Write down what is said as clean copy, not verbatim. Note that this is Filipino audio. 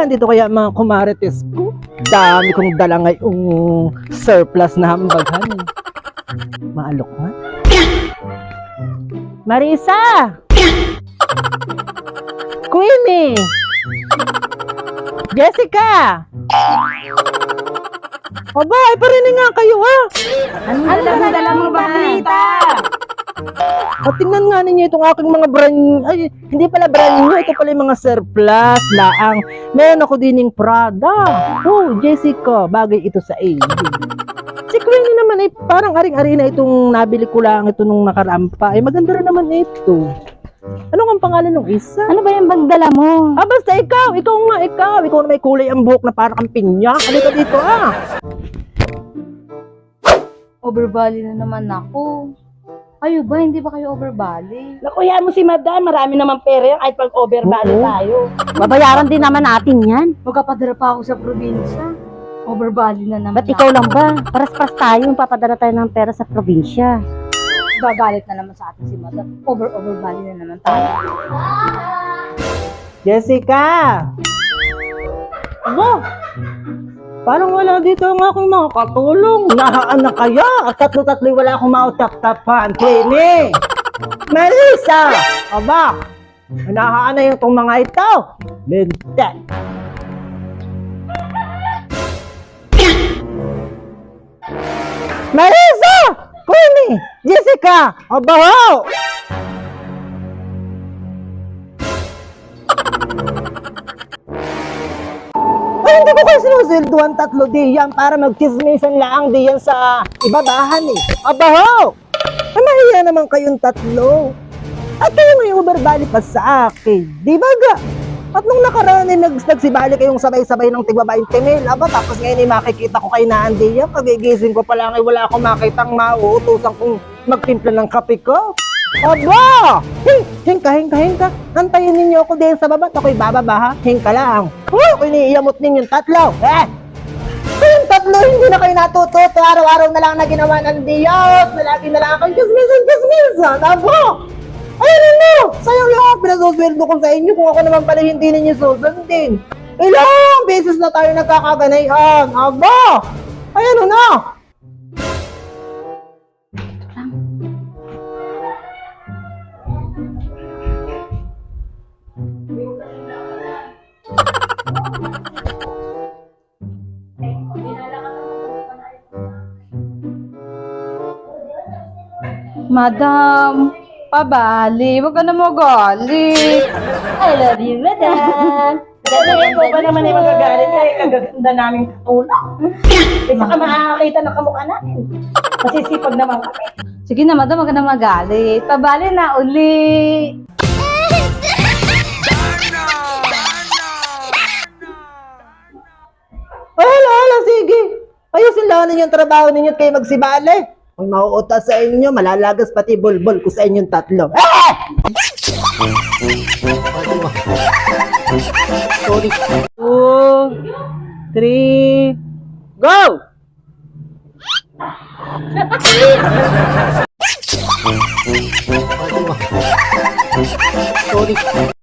Dito kaya mga kumarites ko. Dami kong dala ngayong surplus na hambaghan. Maalok nga. Marisa! Queenie! Jessica! Aba, ay parinig nga kayo Ano dala mo ba, Tita? At tingnan nga ninyo itong aking mga brand, ay hindi pala brand new, ito pala yung mga surplus laang. Meron ako dining Prada. Oh, Jessica, bagay ito sa iyo. Si Queenie naman ay parang aring-ari na itong nabili ko lang ito nung nakarampa. Ay maganda rin naman ito. Ano ang pangalan ng isa? Ano ba yung bagdala mo? Ah, basta ikaw na may kulay ang buhok na parang kang pinya. Halika dito Overbali na naman ako. Kayo ba? Hindi ba kayo overbali? Naku, yan mo si Madam. Marami naman pera yan kahit pag overbali Oo. tayo. Babayaran din naman natin yan. Magkapadala pa ako sa probinsya. Overbali na naman. Ba't ikaw lang ba? Paras-paras tayo. Papadala tayo ng pera sa probinsya. Gagalit na naman sa atin si Madam. Overbali na naman tayo. Jessica! Aba, parang wala dito ang aking mga katulong. Nahaan na kaya at tatlo-tatlo wala akong mautap-tapan. Queenie! Melissa! Aba, nahaan na yung itong mga ito. Binte! Melissa! Queenie! Jessica! Aba ho! Ay, hindi ko kayo sinusilduhan tatlo diyan para magchismisan lang diyan sa ibabahan eh. Aba ho! Ay, mahiya naman kayong tatlo. At kayo may overbali pa sa akin. Di ba ga? At nung nakaraan ay nagsibali kayong sabay-sabay ng tigba 20 mil. Aba, tapos ngayon ay makikita ko kay Naan diyan. Pagigising ko pa lang ay wala akong makitang mauutusan kong magtimpla ng kape ko. Aba! Hingka. Antayin ninyo ako din sa baba. Ako'y bababa ha. Hingka lang. Ako'y iniiyamot ninyong tatlo. Kayong tatlo, hindi na kayo natututo. Araw-araw na lang na ginawa ng Diyos. Na lagi na lang akong chismisan. Aba! Ayun mo! Sayang lang pinasusweldo ko sa inyo kung ako naman pala hindi ninyo susundin. Ilang beses na tayo nagkakaganayan. Aba! Ayan na! Madam, pabali. Huwag ka na magalit. I love you, Madam. Ganyan ko pa naman ay magagalit ka. Kagaganda naming katulong. Kasi ka makakakita ng kamukha natin. Masisipag naman kami. Sige na, Madam. Huwag ka na magalit. Pabali na uli. Ala, sige. Ayusin lang ninyo yung trabaho ninyo at kayo magsibali. Ang mauutas sa inyo, malalagas pati bulbol ko sa inyong tatlo. Sorry. 2, 3, go! Sorry.